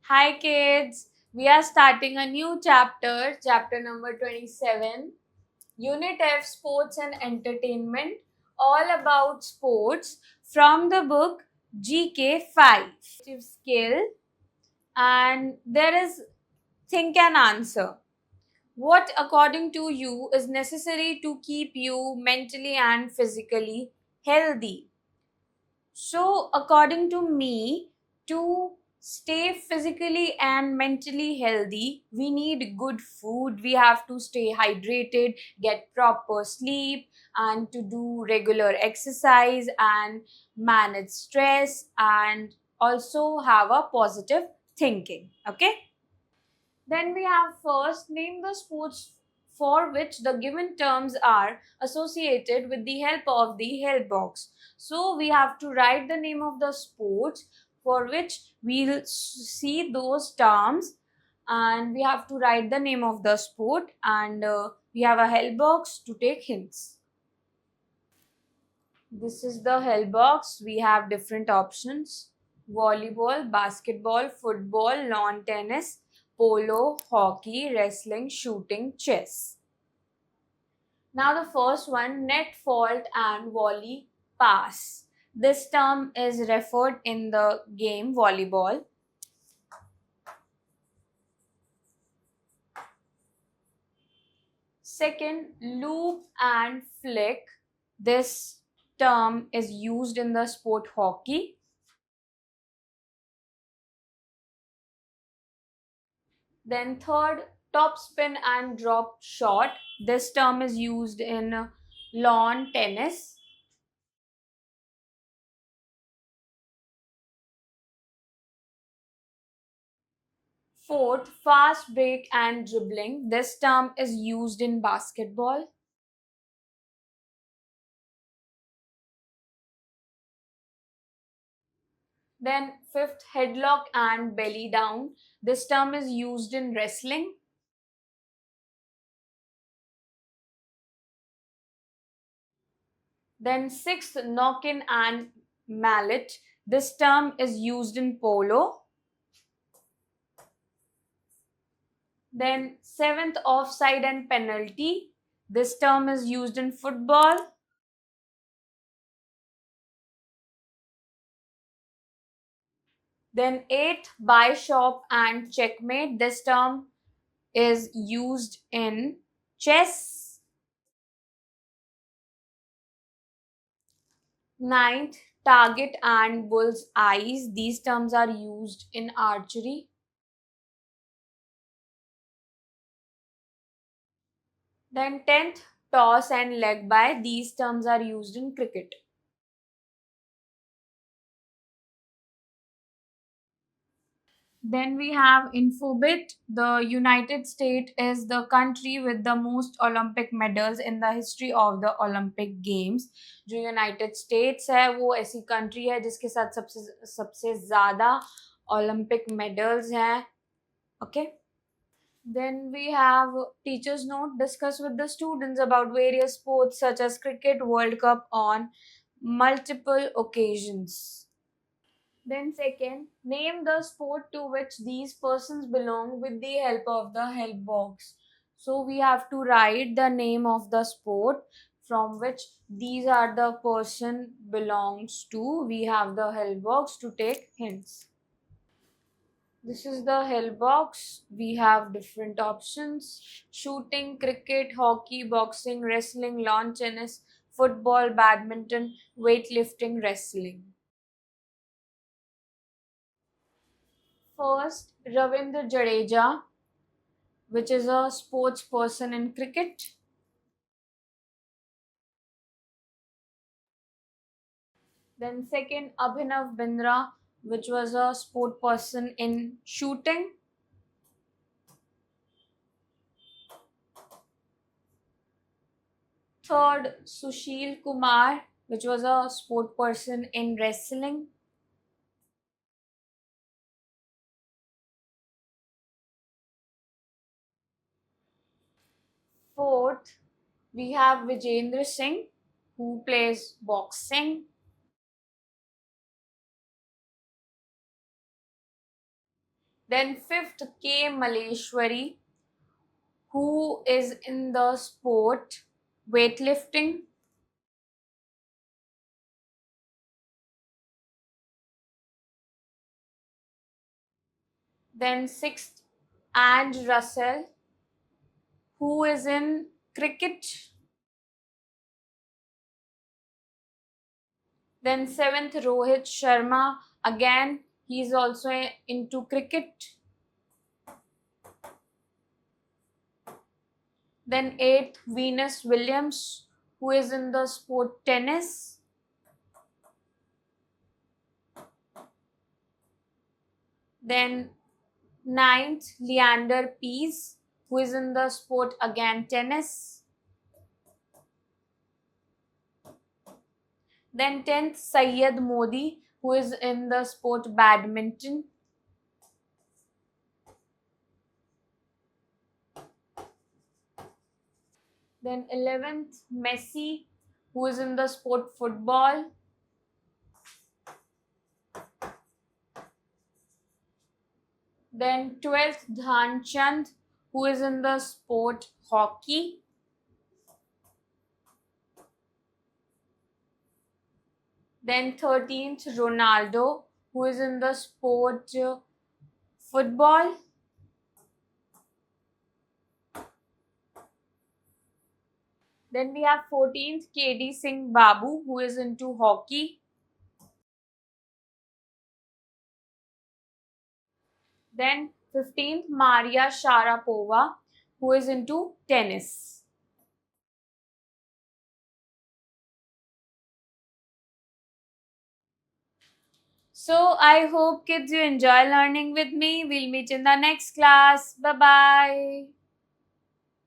Hi kids, we are starting a new chapter, chapter number 27, Unit F Sports and Entertainment, all about sports from the book GK5. Skill, and there is think and answer. What, according to you, is necessary to keep you mentally and physically healthy? So, according to me, to stay physically and mentally healthy, we need good food. We have to stay hydrated, get proper sleep, and to do regular exercise and manage stress, and also have a positive thinking. Okay. Then we have first name the sports for which the given terms are associated with the help of the help box. So we have to write the name of the sports for which we'll see those terms, and we have to write the name of the sport, and we have a help box to take hints. This is the help box. We have different options: volleyball, basketball, football, lawn tennis, polo, hockey, wrestling, shooting, chess. Now, the first one, net fault and volley pass. This term is referred in the game volleyball. Second, loop and flick. This term is used in the sport hockey. Then third, top spin and drop shot. This term is used in lawn tennis. Fourth, fast break and dribbling. This term is used in basketball. Then fifth, headlock and belly down. This term is used in wrestling. Then sixth, knock in and mallet. This term is used in polo. Then seventh, offside and penalty. This term is used in football. Then eighth, buy, shop and checkmate. This term is used in chess. Ninth, target and bull's eyes. These terms are used in archery. Then tenth, toss and leg by. These terms are used in cricket. Then we have Infobit. The United States is the country with the most Olympic medals in the history of the Olympic Games. जो United states है वो ऐसी country है जिसके साथ सबसे सबसे ज़्यादा ओलंपिक मेडल्स हैं. Okay. Then we have teachers note, discuss with the students about various sports such as cricket, World Cup on multiple occasions. Then second, name the sport to which these persons belong with the help of the help box. So we have to write the name of the sport from which these are the person belongs to. We have the help box to take hints. This is the help box. We have different options: shooting, cricket, hockey, boxing, wrestling, lawn tennis, football, badminton, weightlifting, wrestling. First, Ravindra Jadeja, which is a sports person in cricket. Then second, Abhinav Bindra, which was a sport person in shooting. Third, Sushil Kumar, which was a sport person in wrestling. Fourth, we have Vijendra Singh, who plays boxing. Then fifth, K. Maleshwari, who is in the sport weightlifting. Then sixth, and Russell, who is in cricket. Then seventh, Rohit Sharma, again he's also into cricket. Then eighth, Venus Williams, who is in the sport tennis. Then ninth, Leander Pease, who is in the sport again tennis. Then 10th, Syed Modi, who is in the sport badminton. Then 11th, Messi, who is in the sport football. Then 12th, Dhan Chand, who is in the sport hockey. Then 13th, Ronaldo, who is in the sport football. Then we have 14th, KD Singh Babu, who is into hockey. Then 15th, Maria Sharapova, who is into tennis. So I hope kids you enjoy learning with me. We'll meet in the next class. Bye bye.